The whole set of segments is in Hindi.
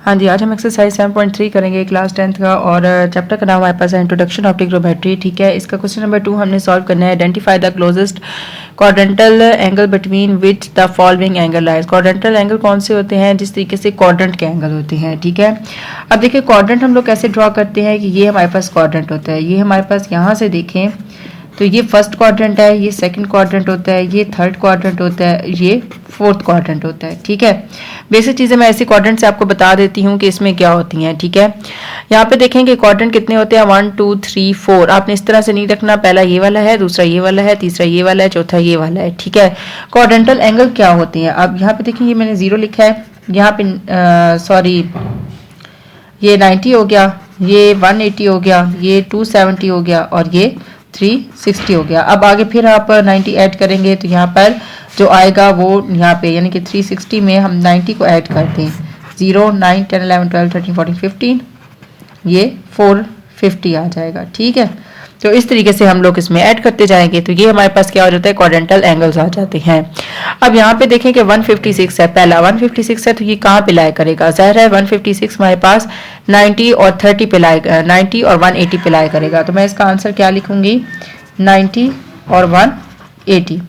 हाँ जी, आज हम एक्सरसाइज 7.3 करेंगे क्लास 10th का और चैप्टर का नाम हमारे पास है इंट्रोडक्शन ऑफ ट्रिग्नोमेट्री। ठीक है, इसका क्वेश्चन नंबर 2 हमने सॉल्व करना है। Identify the closest quadrantal angle between which the following angle lies. Quadrantal angle कौन से होते हैं? जिस तरीके से क्वाड्रेंट के एंगल होते हैं। ठीक है, अब देखिए क्वाड्रेंट हम लोग कैसे ड्रॉ करते हैं कि ये हमारे पास क्वाड्रेंट होता है, ये हमारे पास यहाँ से देखें तो ये फर्स्ट क्वाड्रेंट है, ये सेकंड क्वाड्रेंट होता है, ये थर्ड क्वाड्रेंट होता है, ये फोर्थ क्वाड्रेंट होता है। ठीक है, बेसिक चीज़ें मैं ऐसे क्वाड्रेंट से आपको बता देती हूँ कि इसमें क्या होती हैं। ठीक है, यहाँ पे देखेंगे क्वाड्रेंट कितने होते हैं, 1 2 3 4। आपने इस तरह से नहीं रखना, पहला ये वाला है, दूसरा ये वाला है, तीसरा ये वाला है, चौथा ये वाला है। ठीक है, क्वाड्रेंटल एंगल क्या होते हैं? अब यहाँ पे देखेंगे मैंने 0 लिखा है, यहाँ पे सॉरी ये 90 हो गया, ये 180 हो गया, ये 270 हो गया और ये 360 हो गया। अब आगे फिर आप 90 ऐड करेंगे तो यहाँ पर जो आएगा वो यहाँ पे यानी कि 360 में हम 90 को ऐड करते हैं, 0 9 10 11 12 13 14 15, ये 450 आ जाएगा। ठीक है, तो इस तरीके से हम लोग इसमें ऐड करते जाएंगे तो ये हमारे पास क्या हो जाता है, क्वाड्रेंटल एंगल्स आ जाते हैं। अब यहाँ पे देखें कि 156 है, पहला 156 है तो ये कहाँ पे लाई करेगा? ज़ाहिर है 156 हमारे पास 90 और 30 पे लाई 90 और 180 पे लाई करेगा, तो मैं इसका आंसर क्या लिखूंगी, 90 और 180।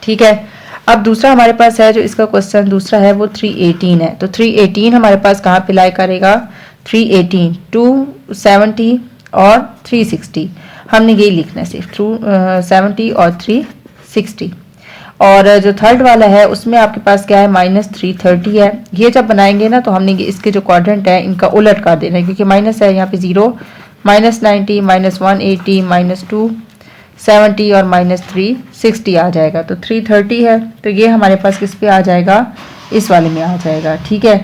ठीक है, अब दूसरा हमारे पास है जो इसका क्वेश्चन दूसरा है वो 318 है, तो 318 हमारे पास कहाँ पे लाई करेगा, 318 270 और 360, हमने यही लिखना है सिर्फ 270 और 360। और जो थर्ड वाला है उसमें आपके पास क्या है, -330 है। ये जब बनाएंगे ना तो हमने इसके जो क्वाड्रेंट है इनका उलट कर देना है, क्योंकि माइनस है यहाँ पे 0, -90 -180 -270 और -360 आ जाएगा, तो 330 है, तो ये हमारे पास किस पे आ जाएगा, इस वाले में आ जाएगा। ठीक है,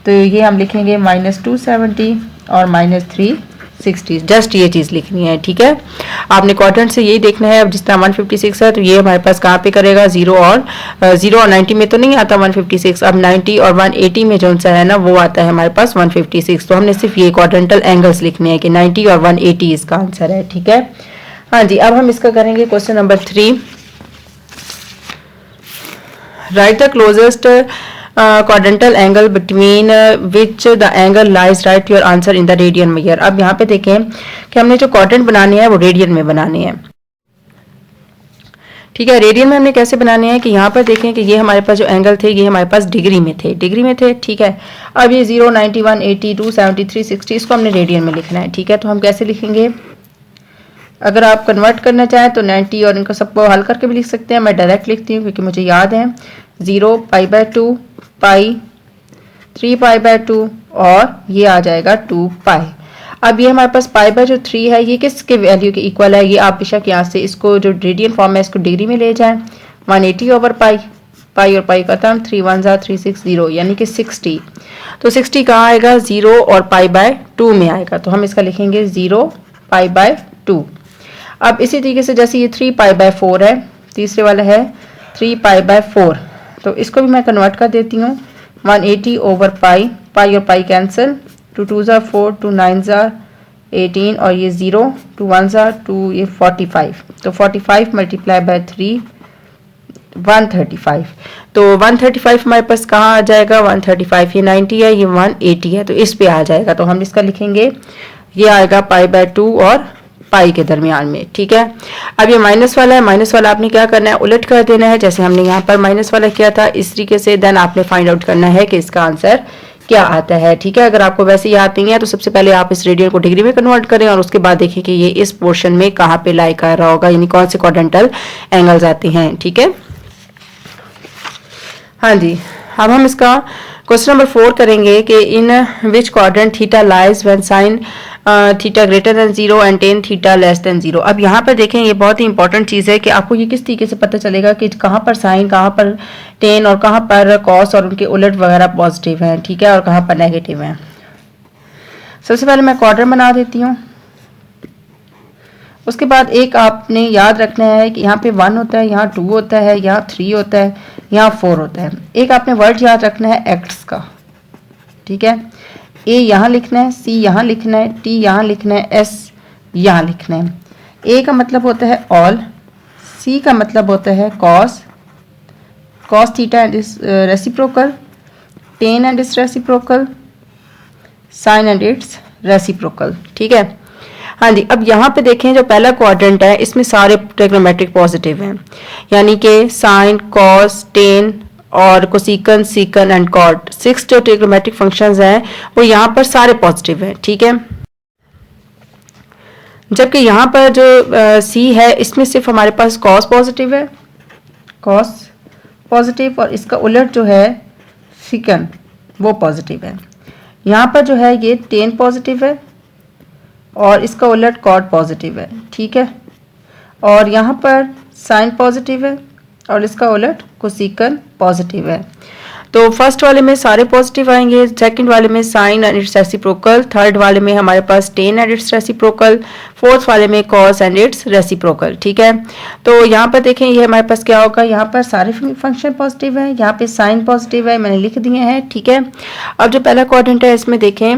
तो ये हम लिखेंगे -270 और -360, जस्ट ये चीज़ लिखनी है। ठीक है, आपने क्वाड्रेंट से यही देखना है। अब जिस तरह 156 है तो ये हमारे पास कहाँ पे करेगा, 0 और 90 में तो नहीं आता 156, अब 90 और 180 में जो सा है ना वो आता है हमारे पास 156, तो हमने सिर्फ ये क्वाड्रेंटल एंगल्स लिखने हैं कि 90 और 180 इसका आंसर है। ठीक है, हाँ जी, अब हम इसका करेंगे question number 3। Right the closest quadrantal angle between which the angle lies, right your answer in the radian major. अब यहाँ पे देखें कि हमने जो क्वाड्रेंट बनाने हैं वो रेडियन में बनाने हैं। ठीक है, रेडियन में हमने कैसे बनाने हैं कि यहाँ पर देखें कि ये हमारे पास जो एंगल थे ये हमारे पास डिग्री में थे। ठीक है, अब ये 0 90 180 270 360 इसको हमने रेडियन में लिखना है। ठीक है, तो हम कैसे लिखेंगे, अगर आप कन्वर्ट करना चाहें तो 90 और इनको सबको हल करके भी लिख सकते हैं, मैं डायरेक्ट लिखती हूँ क्योंकि मुझे याद है। 0 π/2 पाई 3 π/2 और ये आ जाएगा 2 पाई। अब ये हमारे पास π/3 है, ये किसके वैल्यू के इक्वल है, ये आप बेशक यहाँ से इसको जो रेडियन फॉर्म है इसको डिग्री में ले जाएं, 180 ओवर पाई, पाई और पाई खत्म, 3 1 360 यानी कि 60, तो 60 कहाँ आएगा, 0 और π/2 में आएगा, तो हम इसका लिखेंगे 0 π/2। अब इसी तरीके से जैसे ये 3 π/4 है, तीसरे वाला है 3 π/4, तो इसको भी मैं कन्वर्ट कर देती हूँ, 180 ओवर पाई, पाई और पाई कैंसिल, 2 2 4 2 9 18 और ये 0 2 1 2, ये 45, तो 45 मल्टीप्लाई बाय 3 135, तो 135 हमारे पास कहाँ आ जाएगा, 135 ये 90 है, ये 180 है, तो इस पे आ जाएगा, तो हम इसका लिखेंगे ये आएगा π/2 और पाई के दरमियान में। ठीक है, अब ये माइनस वाला है, माइनस वाला आपने क्या करना है, उलट कर देना है, जैसे हमने यहाँ पर माइनस वाला किया था इस तरीके से, देन आपने फाइंड आउट करना है कि इसका आंसर क्या आता है। ठीक है, अगर आपको वैसे याद नहीं है तो सबसे पहले आप इस रेडियन को डिग्री में कन्वर्ट करें और उसके बाद देखें कि ये इस पोर्शन में कहाँ पे लाई कर रहा होगा, यानी कौन से क्वाड्रेंटल एंगल्स आते हैं। ठीक है, हाँ जी, अब हम इसका क्वेश्चन नंबर 4 करेंगे कि in which quadrant theta lies when sine theta greater than 0 and tan theta less than 0। अब यहाँ पर देखें ये बहुत ही इंपॉर्टेंट चीज़ है कि आपको ये किस तरीके से पता चलेगा कि कहाँ पर साइन, कहाँ पर टेन और कहाँ पर कॉस और उनके उलट वगैरह पॉजिटिव हैं। ठीक है, और कहाँ पर नेगेटिव हैं। सबसे पहले मैं क्वाड्रेंट बना देती हूँ, उसके बाद एक आपने याद रखना है कि यहाँ पे 1 होता है, यहाँ 2 होता है, यहाँ 3 होता है, यहाँ 4 होता है। एक आपने वर्ड याद रखना है एक्ट्स का। ठीक है, ए यहाँ लिखना है, सी यहाँ लिखना है, टी यहाँ लिखना है, एस यहाँ लिखना है। ए का मतलब होता है ऑल, सी का मतलब होता है cos theta and is reciprocal, tan and is reciprocal, sine and its reciprocal. ठीक है, हाँ जी। अब यहाँ पे देखें जो पहला क्वाड्रेंट है इसमें सारे ट्रिग्नोमेट्रिक पॉजिटिव हैं, यानी कि साइन, कॉस, टेन और कोसिकन, सीकन एंड कॉट, 6 जो ट्रिग्नोमेट्रिक फंक्शंस हैं वो यहाँ पर सारे पॉजिटिव हैं। ठीक है, जबकि यहाँ पर जो सी है इसमें सिर्फ हमारे पास कॉस पॉजिटिव है, कॉस पॉजिटिव, और इसका उलट जो है सीकन वो पॉजिटिव है। यहाँ पर जो है ये टेन पॉजिटिव है और इसका उलट कॉट पॉजिटिव है। ठीक है, और यहाँ पर साइन पॉजिटिव है और इसका उलट कोसिकन पॉजिटिव है। तो फर्स्ट वाले में सारे पॉजिटिव आएंगे, सेकंड वाले में sine and its reciprocal, third वाले में हमारे पास tan and its reciprocal, fourth वाले में कॉस एंड इट्स रेसिप्रोकल। ठीक है, तो यहाँ पर देखें ये हमारे पास क्या होगा, यहाँ पर सारे फंक्शन पॉजिटिव है, यहाँ पे साइन पॉजिटिव है, मैंने लिख दिए हैं। ठीक है, अब जो पहला क्वाड्रेंट है इसमें देखें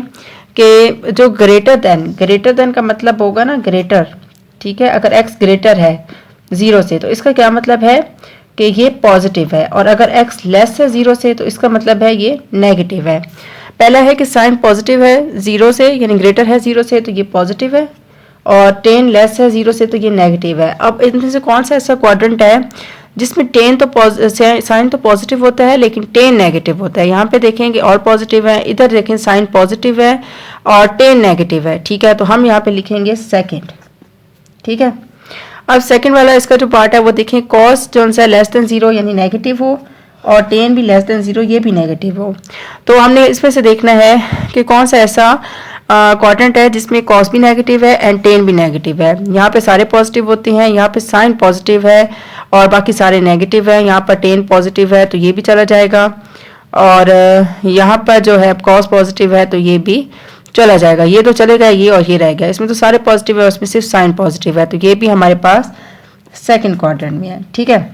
कि जो ग्रेटर देन का मतलब होगा ना ग्रेटर। ठीक है, अगर x ग्रेटर है 0 से तो इसका क्या मतलब है कि ये पॉजिटिव है, और अगर x लेस है 0 से तो इसका मतलब है ये नेगेटिव है। पहला है कि साइन पॉजिटिव है 0 से, यानी ग्रेटर है 0 से तो ये पॉजिटिव है, और टेन लेस है 0 से तो ये नेगेटिव है। अब इनमें से कौन सा ऐसा क्वाड्रेंट है जिसमें टेन तो साइन तो पॉजिटिव होता है लेकिन टेन नेगेटिव होता है। यहाँ पे देखेंगे और पॉजिटिव है, इधर देखें साइन पॉजिटिव है और टेन नेगेटिव है। ठीक है, तो हम यहाँ पे लिखेंगे सेकंड। ठीक है, अब सेकंड वाला इसका जो पार्ट है वो देखें, कॉस जो सा लेस देन 0 यानी नेगेटिव हो और टेन भी लेस देन 0 ये भी नेगेटिव हो। तो हमने इसमें से देखना है कि कौन सा ऐसा क्वाड्रेंट है जिसमें कॉस भी नेगेटिव है एंड टेन भी नेगेटिव है। यहाँ पे सारे पॉजिटिव होते हैं, यहाँ पे साइन पॉजिटिव है और बाकी सारे नेगेटिव है, यहाँ पर टेन पॉजिटिव है तो ये भी चला जाएगा, और यहाँ पर जो है कॉस पॉजिटिव है तो ये भी चला जाएगा, ये तो चलेगा, ये और ये रह गया। इसमें तो सारे पॉजिटिव है, उसमें सिर्फ साइन पॉजिटिव है तो ये भी हमारे पास सेकंड क्वाड्रेंट में है। ठीक है,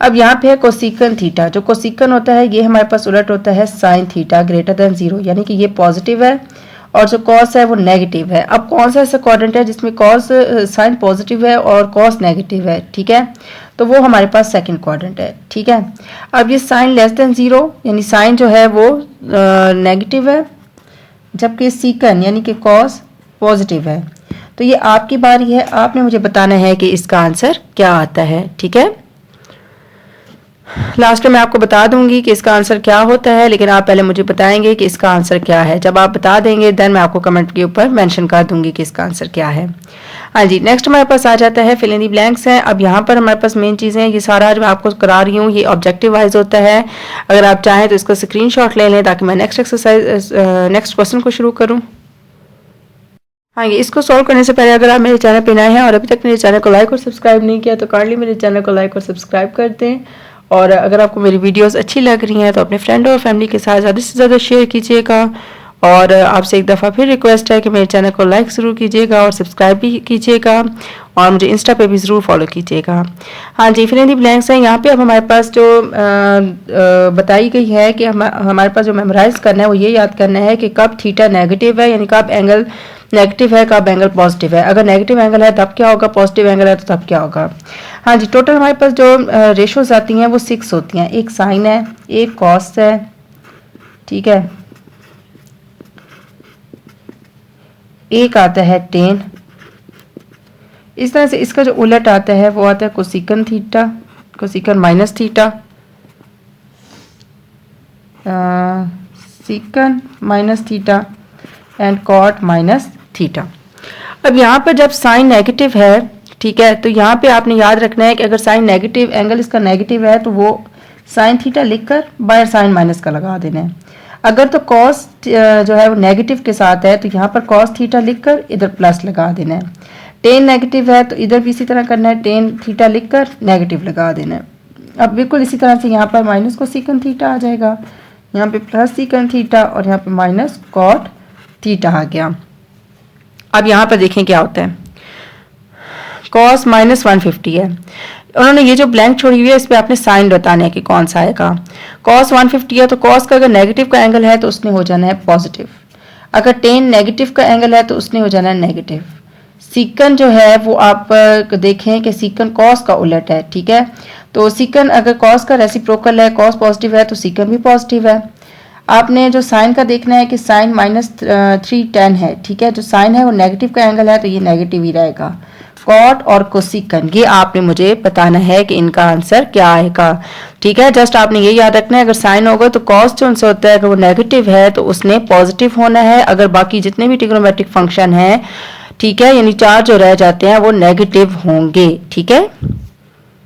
अब यहाँ पे है कोसिकन थीटा। जो कोसिकन होता है ये हमारे पास उलट होता है साइन थीटा ग्रेटर देन 0, यानी कि ये पॉजिटिव है और जो कॉस है वो नेगेटिव है। अब कौन सा ऐसा क्वाड्रेंट है जिसमें कॉस साइन पॉजिटिव है और कॉस नेगेटिव है? ठीक है, तो वो हमारे पास सेकंड क्वाड्रेंट है। ठीक है, अब ये साइन लेस देन 0 यानी साइन जो है वो नेगेटिव है, जबकि सीकन यानी कि कॉस पॉजिटिव है। तो ये आपकी बारी है, आपने मुझे बताना है कि इसका आंसर क्या आता है। ठीक है, लास्ट में मैं आपको बता दूंगी कि इसका आंसर क्या होता है, लेकिन आप पहले मुझे बताएंगे कि इसका आंसर क्या है। जब आप बता देंगे देन मैं आपको कमेंट के ऊपर मेंशन कर दूंगी कि इसका आंसर क्या है। हाँ जी, नेक्स्ट हमारे पास आ जाता है फिल इन दी ब्लैंक्स हैं। अब यहाँ पर हमारे पास मेन चीज़ें हैं, ये सारा जो मैं आपको करा रही हूँ ये ऑब्जेक्टिव वाइज होता है। अगर आप चाहें तो इसका स्क्रीनशॉट ले लें ताकि मैं नेक्स्ट क्वेश्चन को शुरू करूँ। हाँ, ये इसको सॉल्व करने से पहले अगर आप मेरे चैनल पर नए हैं और अभी तक मेरे चैनल को लाइक और सब्सक्राइब नहीं किया तो काइंडली मेरे चैनल को लाइक और सब्सक्राइब कर दें, और अगर आपको मेरी वीडियोस अच्छी लग रही हैं तो अपने फ्रेंड और फैमिली के साथ ज़्यादा से ज़्यादा शेयर कीजिएगा। और आपसे एक दफ़ा फिर रिक्वेस्ट है कि मेरे चैनल को लाइक ज़रूर कीजिएगा और सब्सक्राइब भी कीजिएगा, और मुझे इंस्टा पे भी ज़रूर फॉलो कीजिएगा। हाँ जी, फिल इन दी ब्लैंक्स हैं। यहाँ पे अब हमारे पास जो बताई गई है कि हमारे पास जो मेमोराइज करना है वो ये याद करना है कि कब थीटा नेगेटिव है, यानी कब एंगल नेगेटिव है, कब एंगल पॉजिटिव है। अगर नेगेटिव एंगल है तब क्या होगा, पॉजिटिव एंगल है तो तब क्या होगा। हाँ जी, टोटल हमारे पास जो रेशोज आती हैं वो 6 होती हैं। एक साइन है, एक कॉस है, ठीक है, एक आता है टेन। इस तरह से इसका जो उलट आता है वो आता है cosecant theta, cosecant minus theta, secant minus theta and cot minus theta. अब यहाँ पर जब साइन नेगेटिव है, ठीक है, तो यहाँ पे आपने याद रखना है कि अगर साइन नेगेटिव एंगल इसका नेगेटिव है तो वो साइन थीटा लिखकर बाहर साइन माइनस का लगा देना है। अगर तो कॉस जो है वो नेगेटिव के साथ है तो यहाँ पर कॉस थीटा लिखकर इधर प्लस लगा देना है। टेन नेगेटिव है तो इधर भी इसी तरह करना है, टेन थीटा लिखकर नेगेटिव लगा देना है। अब बिल्कुल इसी तरह से यहाँ पर माइनस को सीकन थीटा आ जाएगा, यहाँ पे प्लस सीकन थीटा और यहाँ पे माइनस कॉट थीटा आ गया। अब यहाँ पर देखें क्या होता है, कॉस माइनस 150 है, उन्होंने ये जो ब्लैंक छोड़ी हुई है इस पर आपने साइन बताने है कि कौन सा आएगा। कॉस 150 है तो कॉस का अगर नेगेटिव का एंगल है तो उसने हो जाना है पॉजिटिव, अगर टेन नेगेटिव का एंगल है तो उसने हो जाना है नेगेटिव। सीकन जो है वो आप देखें कि सीकन कॉस का उलट है, ठीक है, तो सीकन अगर कॉस का रेसिप्रोकल है, कॉस पॉजिटिव है तो सीकन भी पॉजिटिव है। आपने जो साइन का देखना है कि साइन -3tan है, ठीक है। जो साइन है वो नेगेटिव का एंगल है तो ये नेगेटिव ही रहेगा। कॉट और कोसिकन, ये आपने मुझे बताना है कि इनका आंसर क्या आएगा, ठीक है। जस्ट आपने ये याद रखना है, अगर साइन होगा तो कॉस जो उनसे होता है अगर वो नेगेटिव है तो उसने पॉजिटिव होना है, अगर बाकी जितने भी ट्रिग्नोमेट्रिक फंक्शन हैं, ठीक है, यानी 4 जो रह जाते हैं वो नेगेटिव होंगे, ठीक है।